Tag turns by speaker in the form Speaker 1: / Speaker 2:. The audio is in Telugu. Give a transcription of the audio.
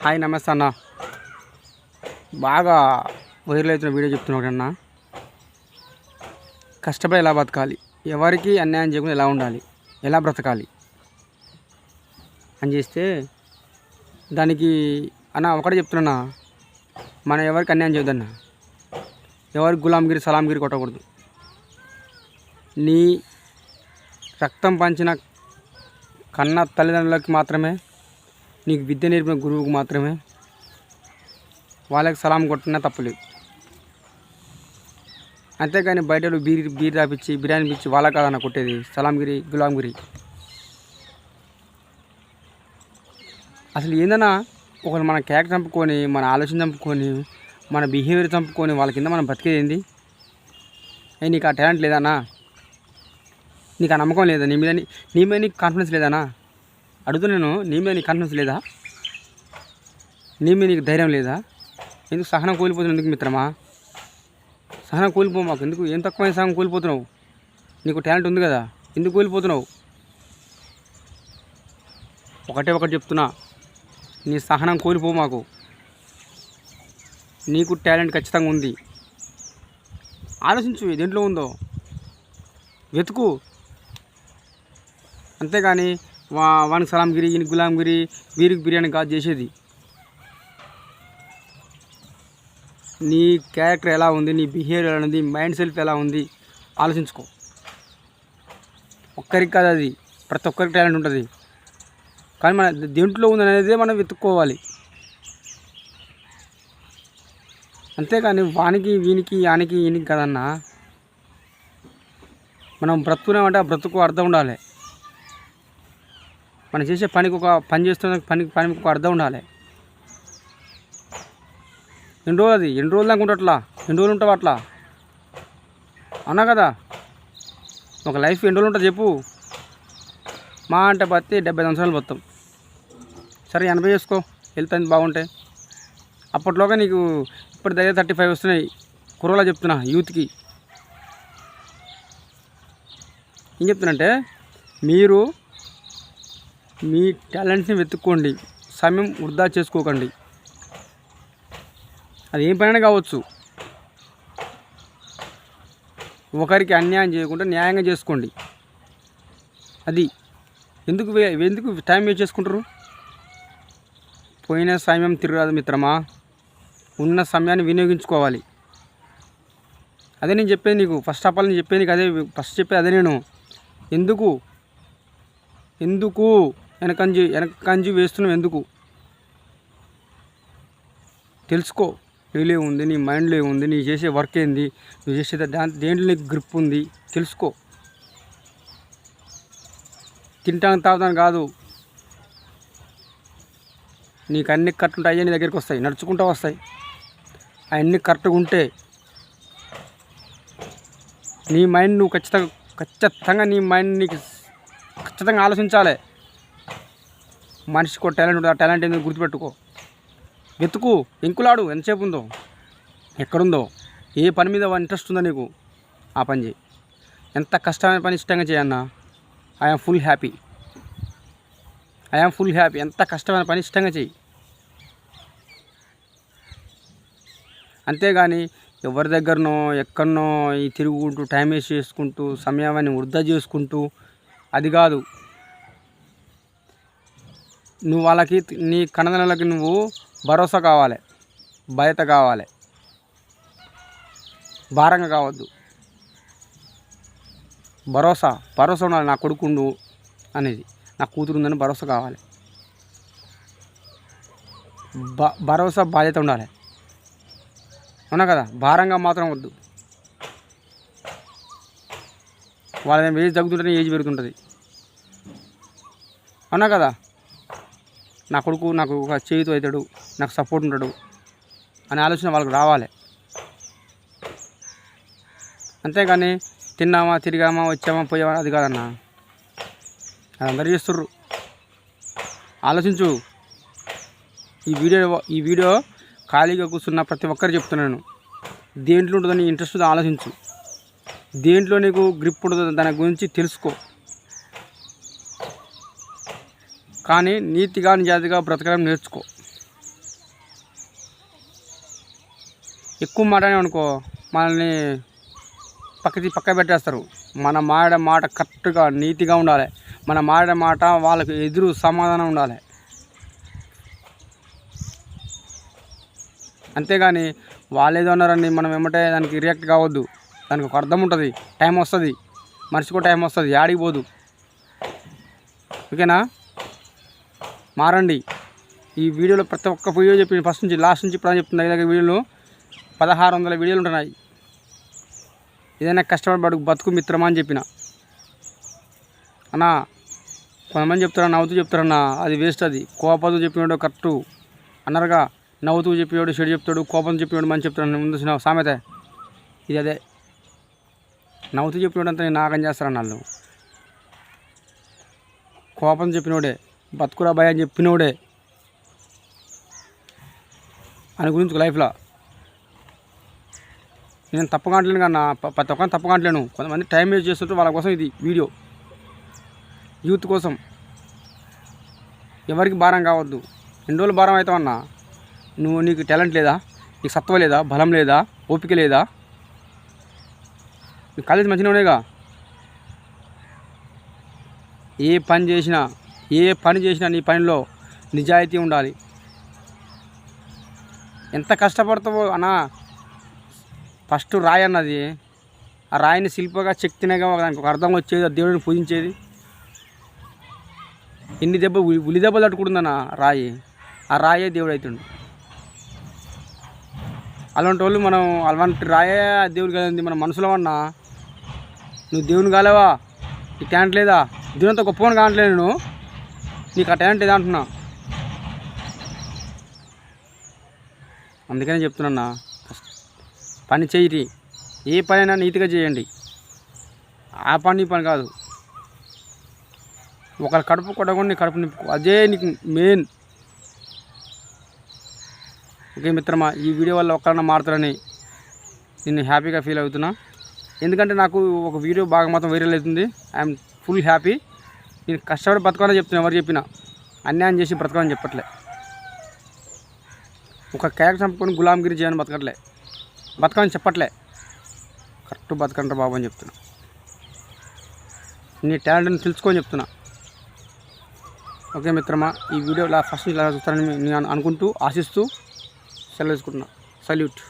Speaker 1: హాయ్ నమస్తే అన్న. బాగా వైరల్ అవుతున్న వీడియో చెప్తున్నాడు అన్న. కష్టపడి ఎలా బతకాలి, ఎవరికి అన్యాయం చేయకుండా ఎలా ఉండాలి, ఎలా బ్రతకాలి అని చేస్తే దానికి అన్న ఒకటే చెప్తున్నా, మనం ఎవరికి అన్యాయం చేయొద్దన్న, ఎవరికి గులాంగిరి సలాంగిరి కొట్టకూడదు. నీ రక్తం పంచిన కన్న తల్లిదండ్రులకి మాత్రమే, నీకు విద్య నేర్పిన గురువుకు మాత్రమే వాళ్ళకి సలాం కొట్టినా తప్పులేదు. అంతేగాని బయట బీర్ తాపించి బిర్యానీ పిచ్చి వాళ్ళ కాదన్న కొట్టేది సలాంగిరి గులాంగిరి. అసలు ఏందన్నా, ఒకరు మన క్యారెక్టర్ చంపుకొని, మన ఆలోచన చంపుకొని, మన బిహేవియర్ చంపుకొని వాళ్ళ కింద మనం బతికేది ఏంది? నీకు ఆ టాలెంట్ లేదన్నా? నీకు ఆ నమ్మకం లేదా? నీ మీద నీకు కాన్ఫిడెన్స్ లేదన్నా? అడుగుతున్నాను, నీ మీద నీకు కాన్ఫిడెన్స్ లేదా? నీ మీద నీకు ధైర్యం లేదా? ఎందుకు సహనం కోల్పోతున్నావు? ఎందుకు మిత్రమా సహనం కోల్పో మాకు? ఎందుకు ఏం తక్కువైన సహనం కోల్పోతున్నావు? నీకు టాలెంట్ ఉంది కదా, ఎందుకు కోల్పోతున్నావు? ఒకటి చెప్తున్నా, నీ సహనం కోల్పో మాకు. నీకు టాలెంట్ ఖచ్చితంగా ఉంది. ఆలోచించు, దేంట్లో ఉందో వెతుకు. అంతేగాని వానికి సలాంగిరి, ఈయనకి గులాంగిరి, వీరికి బిర్యానీ కాదు చేసేది. నీ క్యారెక్టర్ ఎలా ఉంది, నీ బిహేవియర్ ఎలా ఉంది, మైండ్ సెల్ఫ్ ఎలా ఉంది ఆలోచించుకో. ఒక్కరికి కాదు అది, ప్రతి ఒక్కరికి టాలెంట్ ఉంటుంది. కానీ మన దేంట్లో ఉందనేదే మనం వెతుక్కోవాలి. అంతేకాని వానికి వీనికి ఆనికి ఈయనకి కదన్నా. మనం బ్రతుకున్నామంటే ఆ బ్రతుకు అర్థం ఉండాలి. మనం చేసే పనికి పని చేస్తున్న పనికి ఒక అర్థం ఉండాలి. ఎన్ని రోజులు దాకా ఉంటావు? ఎన్ని రోజులు ఉంటావు అట్లా? అవునా కదా? ఒక లైఫ్ ఎన్ని రోజులు ఉంటుంది చెప్పు? మా అంటే బతి 70 సంవత్సరాలు బతాం. సరే 80 చేసుకో, హెల్త్ అంత బాగుంటాయి. అప్పట్లోగా నీకు ఇప్పుడు దగ్గర 35 వస్తున్నాయి. కుర్రోలా చెప్తున్నా, యూత్కి ఏం చెప్తున్నంటే, మీరు మీ టాలెంట్స్ని వెతుక్కోండి, సమయం వృధా చేసుకోకండి. అది ఏం పనైనా కావచ్చు. ఒకరికి అన్యాయం చేయకుండా న్యాయంగా చేసుకోండి. అది ఎందుకు టైం వేస్ట్ చేసుకుంటారు? పోయిన సమయం తిరగదు మిత్రమా. ఉన్న సమయాన్ని వినియోగించుకోవాలి. అదే నేను చెప్పేది నీకు. ఫస్ట్ ఆఫ్ ఆల్ నేను చెప్పేది నీకు అదే. ఫస్ట్ చెప్పేది అదే. నేను ఎందుకు వెనకంజి వేస్తున్నావు? ఎందుకు తెలుసుకో. నీలో ఉంది, నీ మైండ్లో ఉంది, నీ చేసే వర్క్ ఏంది, నువ్వు చేసే దేంట్లో నీకు గ్రిప్ ఉంది తెలుసుకో. తింటాను తాగుతాను కాదు. నీకు అన్ని కరెక్ట్ ఉంటే అయ్యే నీ దగ్గరికి వస్తాయి, నడుచుకుంటూ వస్తాయి. అవన్నీ కరెక్ట్గా ఉంటే నీ మైండ్ నువ్వు ఖచ్చితంగా నీ మైండ్ నీకు ఖచ్చితంగా ఆలోచించాలి. మనిషికి టాలెంట్ ఉంటుంది. ఆ టాలెంట్ ఏందో గుర్తుపెట్టుకో. వెతుకు, ఎంకులాడు. ఎంతసేపు ఉందో, ఎక్కడుందో, ఏ పని మీద ఇంట్రెస్ట్ ఉందో నీకు ఆ పని చేయి. ఎంత కష్టమైన పని ఇష్టంగా చేయన్న, ఐఎమ్ ఫుల్ హ్యాపీ. ఎంత కష్టమైన పని ఇష్టంగా చెయ్యి. అంతేగాని ఎవరి దగ్గరనో ఎక్కడనో ఈ తిరుగుకుంటూ టైం వేస్ట్ చేసుకుంటూ సమయాన్ని వృధా చేసుకుంటూ అది కాదు. నువ్వు వాళ్ళకి, నీ కన్నదలకి నువ్వు భరోసా కావాలి, భయత కావాలి, భారంగా కావద్దు. భరోసా ఉండాలి. నా కొడుకుండు అనేది, నా కూతురు ఉందని భరోసా కావాలి. భరోసా బాధ్యత ఉండాలి. అవునా కదా? భారంగా మాత్రం వద్దు. వాళ్ళ ఏజ్ తగ్గుతుంటేనే ఏజ్ పెరుగుతుంటుంది. అవునా కదా? నా కొడుకు నాకు ఒక చేయితో అవుతాడు, నాకు సపోర్ట్ ఉంటాడు అనే ఆలోచన వాళ్ళకి రావాలి. అంతేగాని తిన్నామా, తిరిగామా, వచ్చామా, పోయామా అది కాదన్నా. అది అందరూ చేస్తుర్రు. ఆలోచించు. ఈ వీడియో ఖాళీగా కూర్చున్న ప్రతి ఒక్కరు చెప్తున్నాను. దేంట్లో ఉంటుందని ఇంట్రెస్ట్ ఉందో ఆలోచించు. దేంట్లో నీకు గ్రిప్ ఉంటుందో దాని గురించి తెలుసుకో. కానీ నీతిగా నిజాయితీగా బ్రతకడం నేర్చుకో. ఎక్కువ మాట్లాడే అనుకో మనల్ని పక్క పెట్టేస్తారు. మన మాట కరెక్ట్గా నీతిగా ఉండాలి. మన మాట వాళ్ళకి ఎదురు సమాధానం ఉండాలి. అంతేగాని వాళ్ళు ఏదో అన్నారని మనం ఏమంటే దానికి రియాక్ట్ కావద్దు. దానికి ఒక అర్థం ఉంటుంది, టైం వస్తుంది, మనిషికో టైం వస్తుంది, యాడికి పోదు. ఓకేనా? మారండి. ఈ వీడియోలో ప్రతి ఒక్క వీడియో చెప్పి ఫస్ట్ నుంచి లాస్ట్ నుంచి ఇప్పుడు చెప్తున్నా. దగ్గర వీడియోలు 1600 వీడియోలు ఉంటున్నాయి. ఏదైనా కష్టపడి బతుకు మిత్రమా అని చెప్పిన అన్నా. కొంతమంది చెప్తారన్నా, నవ్వుతూ చెప్తారన్నా, అది వేస్ట్. అది కోపంతో చెప్పినాడు కరెక్టు అన్నారుగా. నవ్వుతూ చెప్పినాడు చెడు చెప్తాడు, కోపంతో చెప్పినాడు మంచి చెప్తాడు. ముందు సామెత ఇది అదే. నవ్వుతూ చెప్పినాడు అంతా నేను నాగం చేస్తారన్న వాళ్ళు. కోపంతో చెప్పినోడే బతుకురా భయ అని చెప్పినోడే అని గురించి లైఫ్లో నేను తప్పుగా అంటలేను కన్నా. ప్రతి ఒక్కరిని తప్పుగా అంటలేను. కొంతమంది టైం వేస్ట్ చేస్తుంటారు, వాళ్ళ కోసం ఇది వీడియో. యూత్ కోసం. ఎవరికి భారం కావద్దు. 2 రోజులు భారం అవుతావన్నా. నీకు టాలెంట్ లేదా, నీకు సత్వ లేదా, బలం లేదా, ఓపిక లేదా? నీ కాలేజ్ మంచిగానేగా. ఏ పని చేసినా నీ పనిలో నిజాయితీ ఉండాలి. ఎంత కష్టపడతావో అన్నా. ఫస్ట్ రాయి అన్నది, ఆ రాయిని శిల్పగా చెక్కితేనేగా దానికి ఒక అర్థం వచ్చేది, ఆ దేవుడిని పూజించేది. ఎన్ని ఉలి దెబ్బలు తట్టుకుంటుందన్న రాయి, ఆ రాయే దేవుడు అవుతుండు. అలాంటి వాళ్ళు మనం అలాంటి రాయే దేవుడు కలిగింది మన మనసులో అన్నా. నువ్వు దేవుని కాలేవా, నీకు టాలెంట్ లేదా, దేవునితో గొప్పని కావట్లేదు నువ్వు, నీకు ఆ టాలెంట్ లేదా అంటున్నా. అందుకనే చెప్తున్నా, పని చెయ్యి. ఏ పనైనా నీతిగా చేయండి. ఆ పని పని కాదు. ఒకరి కడుపు కొట్టకుండా నీ కడుపు నింపుకో, అదే నీకు మెయిన్. ఓకే మిత్రమా, ఈ వీడియో వల్ల ఒక్కరన్నా మారుతారని నేను హ్యాపీగా ఫీల్ అవుతున్నా. ఎందుకంటే నాకు ఒక వీడియో బాగా మాత్రం వైరల్ అవుతుంది. I'm full happy. నేను కష్టపడి బతకాలని చెప్తున్నా. ఎవరు చెప్పినా అన్యాయం చేసి బ్రతకాలని చెప్పట్లే. ఒక క్యారెక్టర్ చంపుకొని గులాంగిరి చేయని బతకని చెప్పట్లే. కరెక్ట్ బతకంటారు బాబు అని చెప్తున్నా. నీ టాలెంట్ని తెలుసుకొని చెప్తున్నా. ఓకే మిత్రమా, ఈ వీడియో ఫస్ట్ ఇలా చూస్తారని నేను అనుకుంటూ ఆశిస్తూ సెలవు తీసుకుంటున్నా. సల్యూట్.